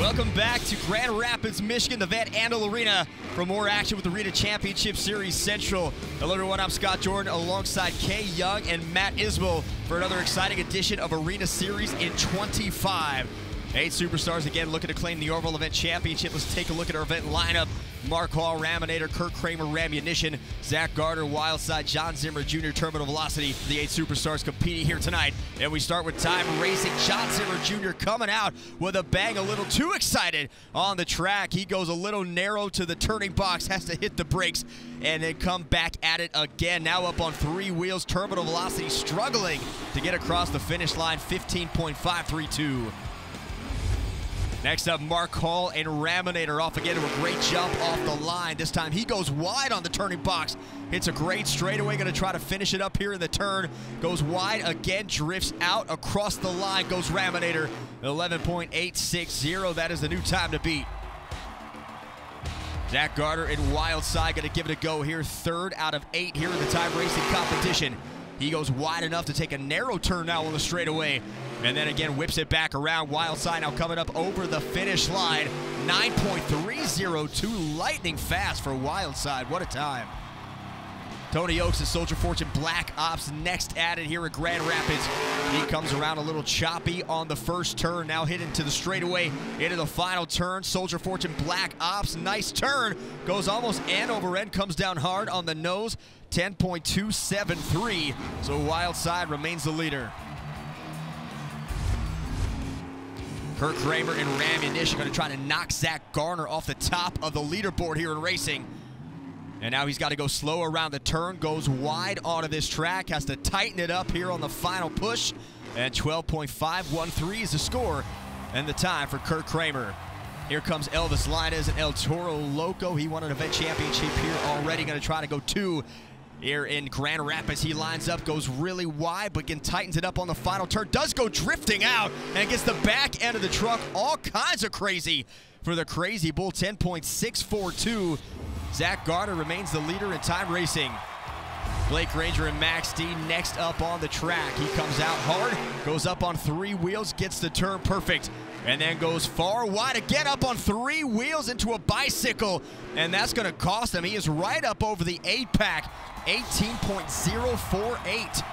Welcome back to Grand Rapids, Michigan, the Van Andel Arena for more action with the Arena Championship Series Central. Hello everyone, I'm Scott Jordan alongside Kay Young and Matt Isbell for another exciting edition of Arena Series in 25. 8 superstars again looking to claim the Orville Event Championship. Let's take a look at our event lineup. Mark Hall, Raminator, Kurt Kramer, Rammunition, Zach Garner, Wildside, John Zimmer Jr., Terminal Velocity. The 8 superstars competing here tonight. And we start with time racing. John Zimmer Jr. coming out with a bang, a little too excited on the track. He goes a little narrow to the turning box, has to hit the brakes, and then come back at it again. Now up on 3 wheels. Terminal Velocity struggling to get across the finish line, 15.532. Next up, Mark Hall and Raminator off again to a great jump off the line. This time he goes wide on the turning box. Hits a great straightaway, going to try to finish it up here in the turn. Goes wide again, drifts out across the line, goes Raminator, 11.860. That is the new time to beat. Zach Garner and Wildside going to give it a go here. 3rd out of 8 here in the time racing competition. He goes wide enough to take a narrow turn now on the straightaway. And then again whips it back around. Wildside now coming up over the finish line. 9.302, lightning fast for Wildside. What a time. Tony Oaks and Soldier Fortune Black Ops next added here at Grand Rapids. He comes around a little choppy on the first turn. Now hit into the straightaway, into the final turn. Soldier Fortune Black Ops, nice turn. Goes almost end over end, comes down hard on the nose. 10.273, so Wildside remains the leader. Kurt Kramer and Rammunition going to try to knock Zach Garner off the top of the leaderboard here in racing. And now he's got to go slow around the turn, goes wide onto this track, has to tighten it up here on the final push. And 12.513 is the score and the time for Kurt Kramer. Here comes Elvis Lyon and El Toro Loco. He won an event championship here already, going to try to go 2. Here in Grand Rapids, he lines up, goes really wide, but again tightens it up on the final turn. Does go drifting out and gets the back end of the truck. All kinds of crazy for the Crazy Bull, 10.642. Zach Garner remains the leader in time racing. Blake Granger and Max D next up on the track. He comes out hard, goes up on 3 wheels, gets the turn perfect, and then goes far wide again up on 3 wheels into a bicycle, and that's going to cost him. He is right up over the 8-pack, 18.048.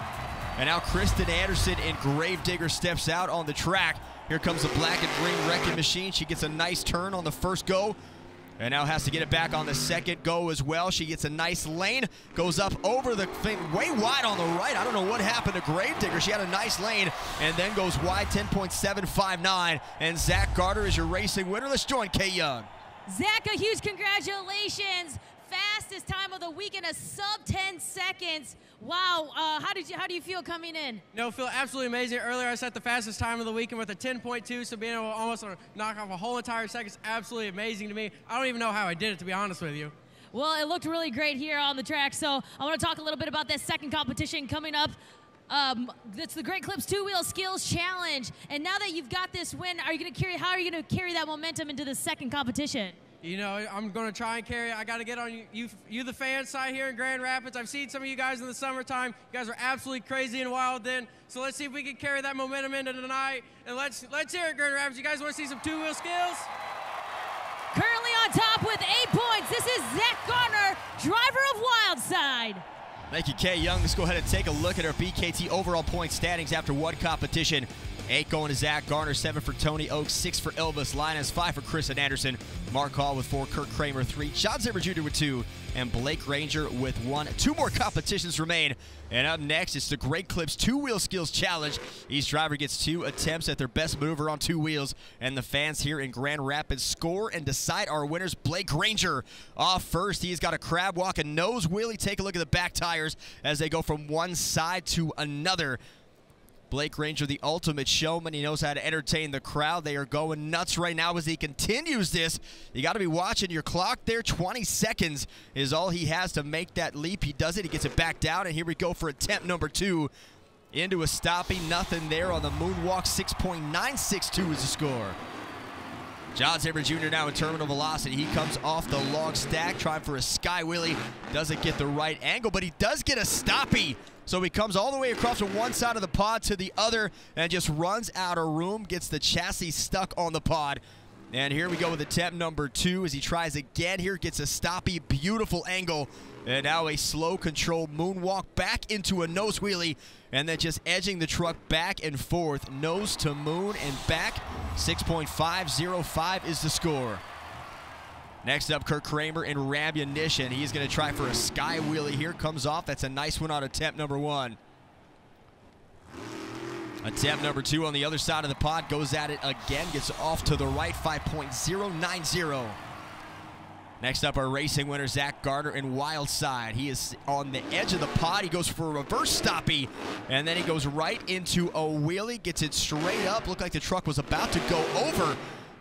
And now Kristen Anderson in Grape Digger steps out on the track. Here comes the black and green wrecking machine. She gets a nice turn on the first go, and now has to get it back on the second go as well. She gets a nice lane, goes up over the thing, way wide on the right. I don't know what happened to Grape Digger. She had a nice lane and then goes wide, 10.759. And Zach Garner is your racing winner. Let's join Kay Young. Zach, a huge congratulations. Fastest time of the week in a sub 10 seconds. Wow, how do you feel coming in? No, feel absolutely amazing. Earlier I set the fastest time of the weekend with a 10.2, so being able to almost knock off a whole entire second is absolutely amazing to me. I don't even know how I did it, to be honest with you. Well, it looked really great here on the track, so I want to talk a little bit about this second competition coming up. It's the Great Clips 2-Wheel Skills Challenge, and now that you've got this win, how are you going to carry that momentum into the second competition? You know, I'm going to try and carry it. I got to get on you the fan side here in Grand Rapids. I've seen some of you guys in the summertime. You guys are absolutely crazy and wild then. So let's see if we can carry that momentum into tonight. And let's hear it, Grand Rapids. You guys want to see some 2-wheel skills? Currently on top with 8 points, this is Zach Garner, driver of Wildside. Thank you, Kay Young. Let's go ahead and take a look at our BKT overall point standings after one competition. 8 going to Zach Garner, 7 for Tony Oaks, 6 for Elvis Lyon, 5 for Kristen Anderson, Mark Hall with 4, Kurt Kramer 3, John Zimmer Jr. with 2, and Blake Ranger with 1. 2 more competitions remain. And up next, it's the Great Clips 2-Wheel Skills Challenge. Each driver gets 2 attempts at their best maneuver on 2 wheels, and the fans here in Grand Rapids score and decide our winners. Blake Ranger off first. He's got a crab walk, a nose wheelie. Take a look at the back tires as they go from one side to another. Blake Ranger, the ultimate showman. He knows how to entertain the crowd. They are going nuts right now as he continues this. You got to be watching your clock there. 20 seconds is all he has to make that leap. He does it. He gets it back down, and here we go for attempt number 2. Into a stoppie. Nothing there on the moonwalk. 6.962 is the score. John Zimmer Jr. now in terminal velocity. He comes off the log stack, trying for a sky wheelie. Doesn't get the right angle, but he does get a stoppie. So he comes all the way across from one side of the pod to the other and just runs out of room, gets the chassis stuck on the pod. And here we go with attempt number 2 as he tries again here, gets a stoppy, beautiful angle. And now a slow controlled moonwalk back into a nose wheelie, and then just edging the truck back and forth, nose to moon and back. 6.505 is the score. Next up, Kurt Kramer in Rammunition. He's going to try for a sky wheelie here. Comes off. That's a nice one on attempt number 1. Attempt number 2 on the other side of the pod. Goes at it again. Gets off to the right. 5.090. Next up, our racing winner, Zach Garner in Wild Side. He is on the edge of the pod. He goes for a reverse stoppie, and then he goes right into a wheelie. Gets it straight up. Looked like the truck was about to go over,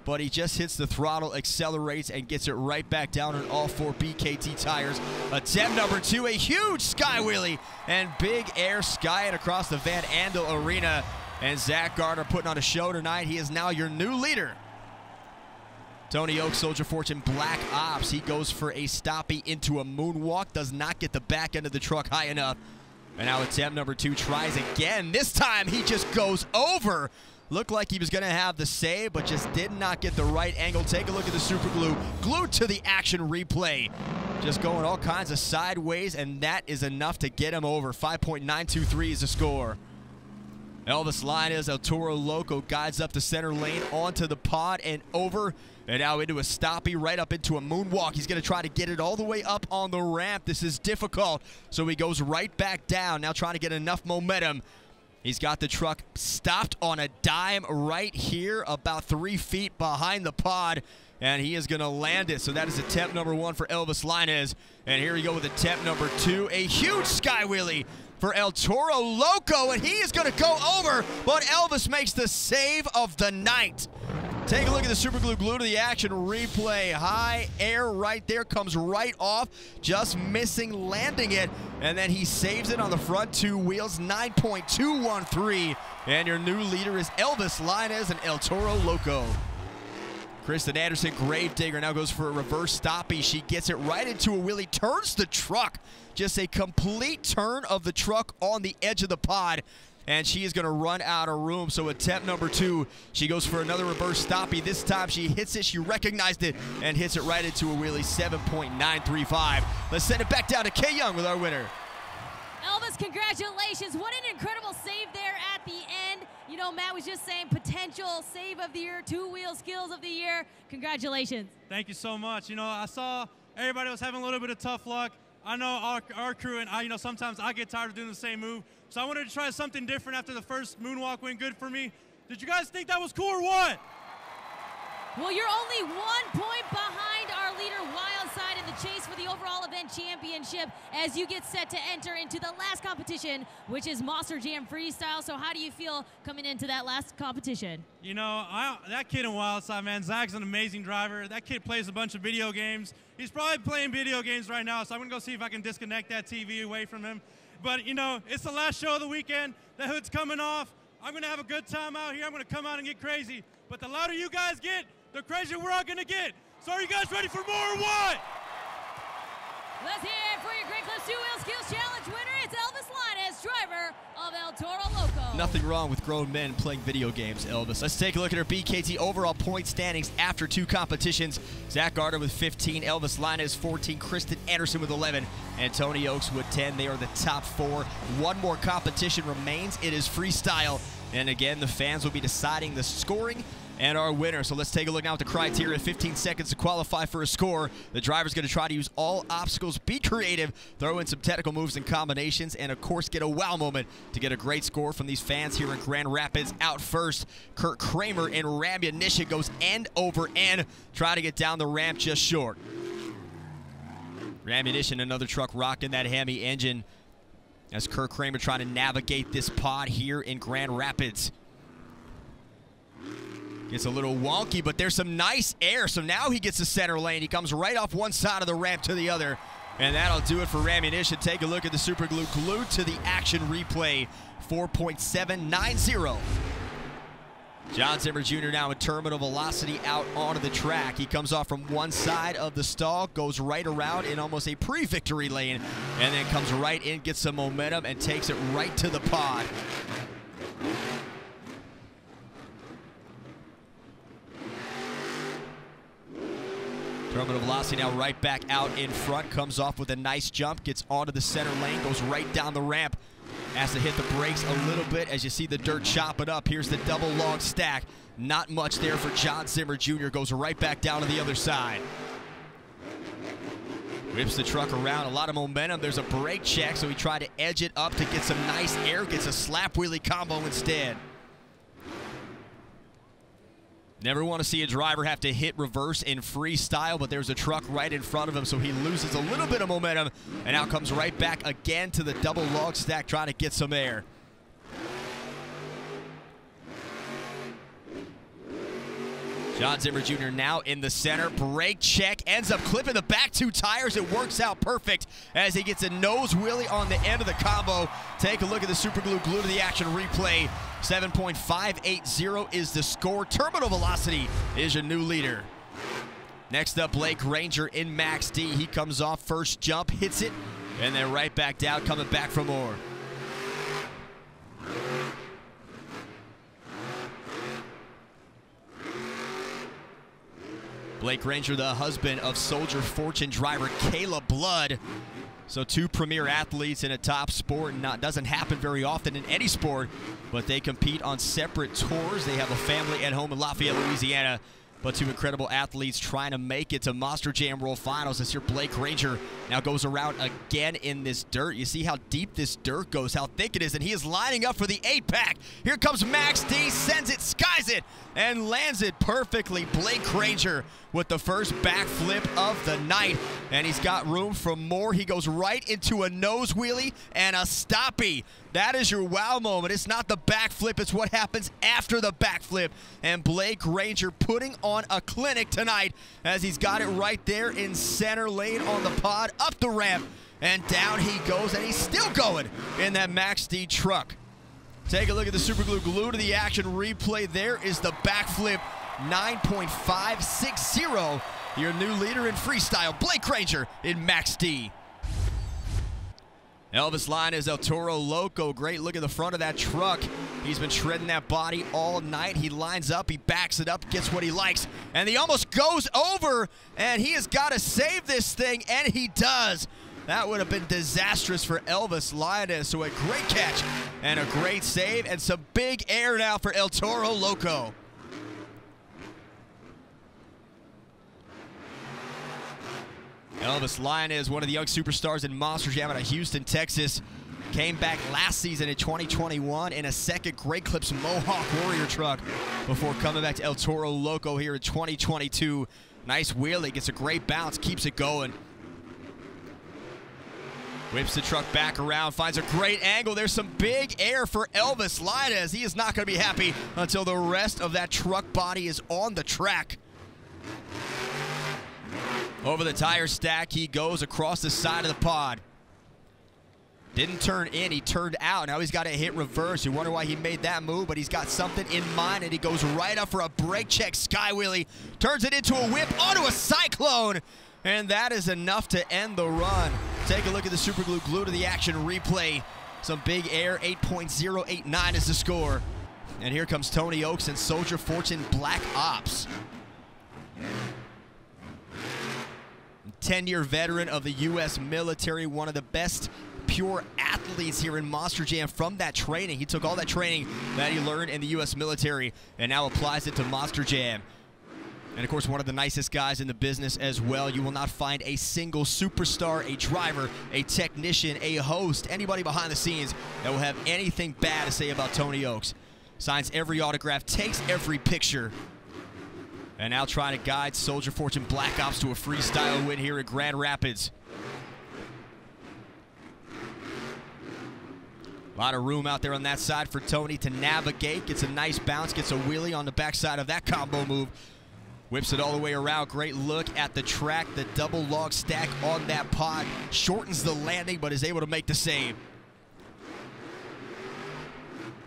but he just hits the throttle, accelerates, and gets it right back down on all 4 BKT tires. Attempt number 2, a huge sky wheelie, and big air skying across the Van Andel Arena. And Zach Garner putting on a show tonight. He is now your new leader. Tony Oaks, Soldier Fortune, Black Ops. He goes for a stoppie into a moonwalk. Does not get the back end of the truck high enough. And now attempt number 2 tries again. This time he just goes over. Looked like he was going to have the save, but just did not get the right angle. Take a look at the super glue. Glued to the action replay. Just going all kinds of sideways, and that is enough to get him over. 5.923 is the score. Elvis Lyon, El Toro Loco, guides up the center lane onto the pod and over. And now into a stoppie, right up into a moonwalk. He's going to try to get it all the way up on the ramp. This is difficult, so he goes right back down, now trying to get enough momentum. He's got the truck stopped on a dime right here, about 3 feet behind the pod, and he is going to land it. So that is attempt number 1 for Elvis Lyon. And here we go with attempt number 2, a huge sky wheelie for El Toro Loco, and he is going to go over, but Elvis makes the save of the night. Take a look at the super glue to the action replay. High air right there, comes right off, just missing landing it, and then he saves it on the front 2 wheels. 9.213, and your new leader is Elvis Lyon and El Toro Loco. Kristen Anderson, Grape Digger, now goes for a reverse stoppie. She gets it right into a wheelie, turns the truck. Just a complete turn of the truck on the edge of the pod, and she is going to run out of room. So attempt number 2, she goes for another reverse stoppie. This time she hits it, she recognized it, and hits it right into a wheelie. 7.935. Let's send it back down to Kay Young with our winner. Elvis, congratulations. What an incredible save there at the end. You know, Matt was just saying potential save of the year, 2-wheel skills of the year. Congratulations. Thank you so much. You know, I saw everybody was having a little bit of tough luck. I know our crew and I, you know, sometimes I get tired of doing the same move. So I wanted to try something different after the first moonwalk went good for me. Did you guys think that was cool or what? Well, you're only 1 point behind our leader, Wildside, in the chase for the overall event championship as you get set to enter into the last competition, which is Monster Jam Freestyle. So how do you feel coming into that last competition? You know, that kid in Wildside, man, Zach's an amazing driver. That kid plays a bunch of video games. He's probably playing video games right now, so I'm going to go see if I can disconnect that TV away from him. But, you know, it's the last show of the weekend. The hood's coming off. I'm going to have a good time out here. I'm going to come out and get crazy. But the louder you guys get, the crazier we're all going to get. So are you guys ready for more or what? Let's hear it for your Great Clips 2-Wheel Skills Challenge winner. It's Elvis Lyon, driver of El Toro Loco. Nothing wrong with grown men playing video games, Elvis. Let's take a look at our BKT overall point standings after 2 competitions. Zach Garner with 15, Elvis Lyon is 14, Kristen Anderson with 11, and Tony Oaks with 10. They are the top 4. 1 more competition remains. It is freestyle. And again, the fans will be deciding the scoring and our winner. So let's take a look now at the criteria. 15 seconds to qualify for a score. The driver's going to try to use all obstacles, be creative, throw in some technical moves and combinations, and of course get a wow moment to get a great score from these fans here in Grand Rapids. Out first, Kurt Kramer in Rammunition goes end over end, try to get down the ramp just short. Rammunition, another truck rocking that Hemi engine as Kurt Kramer trying to navigate this pod here in Grand Rapids. Gets a little wonky, but there's some nice air. So now he gets the center lane. He comes right off one side of the ramp to the other. And that'll do it for Rammunition. Take a look at the super glue glued to the action replay. 4.790. John Zimmer Jr. now in terminal velocity out onto the track. He comes off from one side of the stall, goes right around in almost a pre-victory lane, and then comes right in, gets some momentum, and takes it right to the pod. Terminal velocity now right back out in front. Comes off with a nice jump. Gets onto the center lane. Goes right down the ramp. Has to hit the brakes a little bit as you see the dirt chop it up. Here's the double log stack. Not much there for John Zimmer Jr. Goes right back down to the other side. Whips the truck around, a lot of momentum. There's a brake check, so he tried to edge it up to get some nice air. Gets a slap wheelie combo instead. Never want to see a driver have to hit reverse in freestyle, but there's a truck right in front of him, so he loses a little bit of momentum, and now comes right back again to the double log stack, trying to get some air. John Zimmer Jr. now in the center. Brake check. Ends up clipping the back two tires. It works out perfect as he gets a nose wheelie on the end of the combo. Take a look at the Super Glue to the action replay. 7.580 is the score. Terminal velocity is your new leader. Next up, Blake Ranger in Max D. He comes off first jump, hits it, and then right back down, coming back for more. Blake Ranger, the husband of Soldier Fortune driver Caleb Blood. So two premier athletes in a top sport. Doesn't happen very often in any sport, but they compete on separate tours. They have a family at home in Lafayette, Louisiana. But two incredible athletes trying to make it to Monster Jam World Finals. This here, Blake Ranger now goes around again in this dirt. You see how deep this dirt goes, how thick it is, and he is lining up for the 8-pack. Here comes Max D, sends it, skies it, and lands it perfectly. Blake Ranger with the first backflip of the night, and he's got room for more. He goes right into a nose wheelie and a stoppie. That is your wow moment. It's not the backflip, it's what happens after the backflip. And Blake Ranger putting on a clinic tonight as he's got it right there in center lane on the pod, up the ramp, and down he goes, and he's still going in that Max D truck. Take a look at the Super Glue to the action replay. There is the backflip, 9.560. Your new leader in freestyle, Blake Ranger in Max D. Elvis Lyon is El Toro Loco. Great look at the front of that truck. He's been shredding that body all night. He lines up, he backs it up, gets what he likes, and he almost goes over, and he has got to save this thing, and he does. That would have been disastrous for Elvis Lyon. So a great catch and a great save, and some big air now for El Toro Loco. Elvis Lyon is one of the young superstars in Monster Jam out of Houston, Texas. Came back last season in 2021 in a second Great Clips Mohawk Warrior truck before coming back to El Toro Loco here in 2022. Nice wheelie, gets a great bounce, keeps it going. Whips the truck back around, finds a great angle. There's some big air for Elvis Lyon as he is not going to be happy until the rest of that truck body is on the track. Over the tire stack, he goes across the side of the pod. Didn't turn in, he turned out. Now he's got to hit reverse. You wonder why he made that move, but he's got something in mind, and he goes right up for a brake check sky wheelie. Turns it into a whip onto a cyclone, and that is enough to end the run. Take a look at the Super Glue to the action replay. Some big air, 8.089 is the score. And here comes Tony Oaks and Soldier Fortune Black Ops. 10-year veteran of the U.S. military, one of the best pure athletes here in Monster Jam from that training. He took all that training that he learned in the U.S. military and now applies it to Monster Jam. And, of course, one of the nicest guys in the business as well. You will not find a single superstar, a driver, a technician, a host, anybody behind the scenes that will have anything bad to say about Tony Oaks. Signs every autograph, takes every picture. And now trying to guide Soldier Fortune Black Ops to a freestyle win here at Grand Rapids. A lot of room out there on that side for Tony to navigate. Gets a nice bounce, gets a wheelie on the backside of that combo move. Whips it all the way around. Great look at the track. The double log stack on that pod. Shortens the landing, but is able to make the save.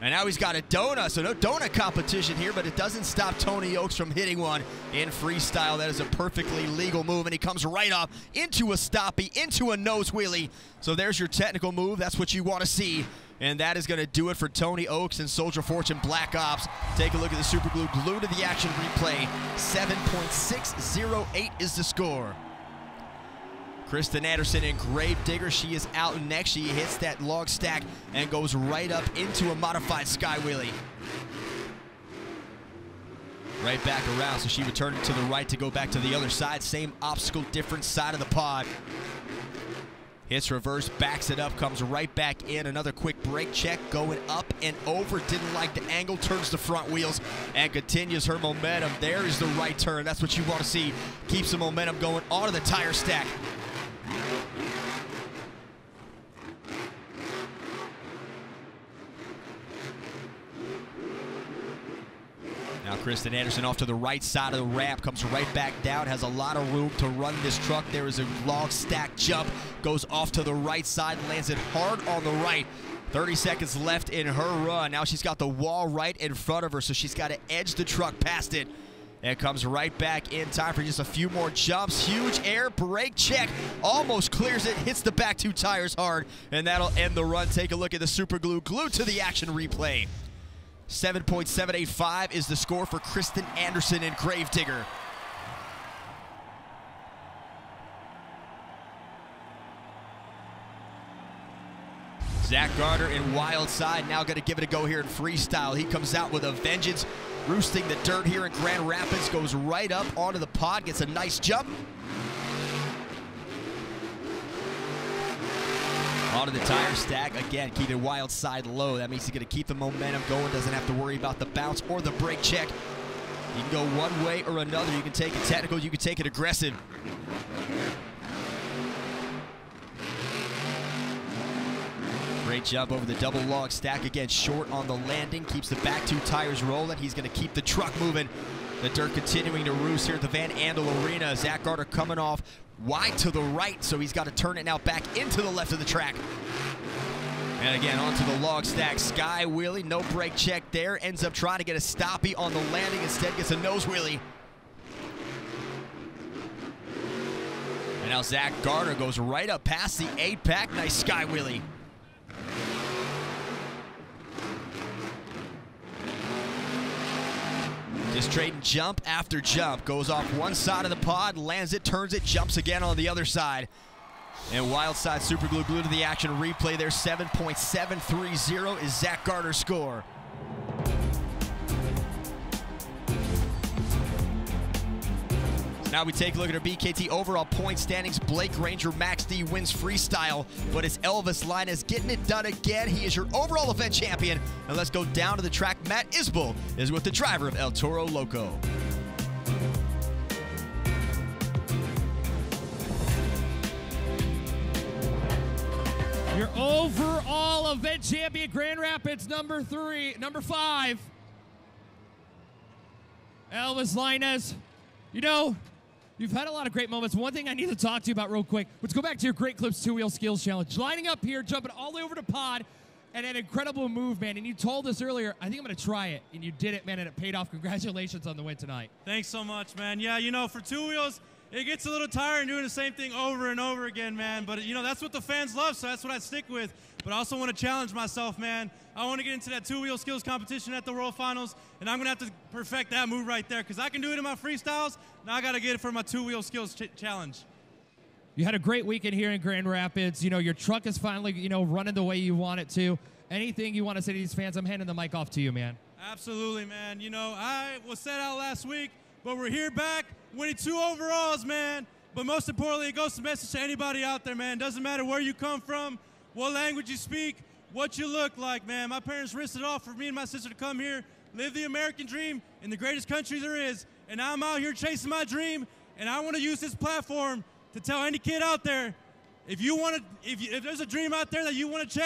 And now he's got a donut, so no donut competition here, but it doesn't stop Tony Oaks from hitting one in freestyle. That is a perfectly legal move, and he comes right off into a stoppie, into a nose wheelie. So there's your technical move. That's what you want to see And that is going to do it for Tony Oaks and Soldier Fortune Black Ops. Take a look at the Super Glue Glue to the Action replay. 7.608 is the score. Kristen Anderson in Grape Digger. She is out next. She hits that log stack and goes right up into a modified sky wheelie. Right back around, so she would turn it to the right to go back to the other side. Same obstacle, different side of the pod. Hits reverse, backs it up, comes right back in. Another quick brake check, going up and over. Didn't like the angle, turns the front wheels and continues her momentum. There is the right turn. That's what you want to see. Keeps the momentum going onto the tire stack. Now Kristen Anderson off to the right side of the ramp, comes right back down, has a lot of room to run this truck. There is a log stack jump, goes off to the right side, lands it hard on the right. 30 seconds left in her run. Now she's got the wall right in front of her, so she's got to edge the truck past it. And comes right back in time for just a few more jumps. Huge air brake check, almost clears it, hits the back two tires hard, and that'll end the run. Take a look at the Super Glue Glue to the Action replay. 7.785 is the score for Kristen Anderson and Grape Digger. Zach Garner in Wild Side now going to give it a go here in freestyle. He comes out with a vengeance, roosting the dirt here in Grand Rapids, goes right up onto the pod, gets a nice jump. Onto the tire stack. Again, keeping Wild Side low. That means he's going to keep the momentum going. Doesn't have to worry about the bounce or the brake check. You can go one way or another. You can take it technical. You can take it aggressive. Great jump over the double log stack. Again, short on the landing. Keeps the back two tires rolling. He's going to keep the truck moving. The dirt continuing to roost here at the Van Andel Arena. Zach Garner coming off wide to the right, so he's got to turn it now back into the left of the track. And again, onto the log stack. Sky wheelie, no brake check there. Ends up trying to get a stoppie on the landing. Instead gets a nose wheelie. And now Zach Garner goes right up past the 8-pack. Nice sky wheelie. Just trading jump after jump. Goes off one side of the pod, lands it, turns it, jumps again on the other side. And Wild Side Super Glue Glue to the Action replay there. 7.730 is Zach Garner's score. Now we take a look at our BKT overall point standings. Blake Ranger Max D wins freestyle, but it's Elvis Lyon getting it done again. He is your overall event champion. And let's go down to the track. Matt Isbell is with the driver of El Toro Loco. Your overall event champion, Grand Rapids number 5, Elvis Lyon. You know, you've had a lot of great moments. One thing I need to talk to you about real quick. Let's go back to your Great Clips 2-Wheel Skills Challenge. Lining up here, jumping all the way over to pod, and an incredible move, man. And you told us earlier, I think I'm going to try it. And you did it, man, and it paid off. Congratulations on the win tonight. Thanks so much, man. Yeah, you know, for two wheels, it gets a little tiring doing the same thing over and over again, man. But, you know, that's what the fans love, so that's what I stick with. But I also want to challenge myself, man. I want to get into that two-wheel skills competition at the World Finals, and I'm going to have to perfect that move right there because I can do it in my freestyles. Now I got to get it for my two-wheel skills challenge. You had a great weekend here in Grand Rapids. You know, your truck is finally, you know, running the way you want it to. Anything you want to say to these fans, I'm handing the mic off to you, man. Absolutely, man. You know, I was set out last week, but we're here back winning 2 overalls, man. But most importantly, it goes a message to anybody out there, man. Doesn't matter where you come from, what language you speak, what you look like, man. My parents risked it all for me and my sister to come here, live the American dream in the greatest country there is. And I'm out here chasing my dream, and I want to use this platform to tell any kid out there, if there's a dream out there that you want to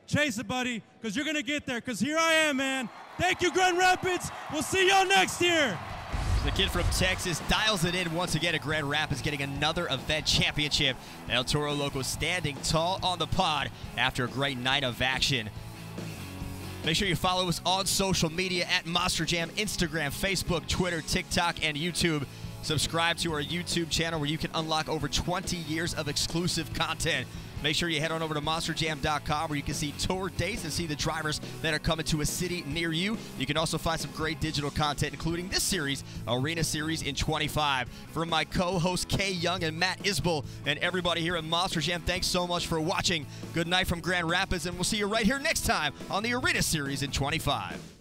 chase it, buddy, because you're going to get there, because here I am, man. Thank you, Grand Rapids. We'll see y'all next year. The kid from Texas dials it in once again at Grand Rapids, getting another event championship. El Toro Loco standing tall on the pod after a great night of action. Make sure you follow us on social media at Monster Jam, Instagram, Facebook, Twitter, TikTok, and YouTube. Subscribe to our YouTube channel where you can unlock over 20 years of exclusive content. Make sure you head on over to monsterjam.com where you can see tour dates and see the drivers that are coming to a city near you. You can also find some great digital content, including this series, Arena Series in 25. From my co-hosts Kay Young and Matt Isbell and everybody here at Monster Jam, thanks so much for watching. Good night from Grand Rapids, and we'll see you right here next time on the Arena Series in 25.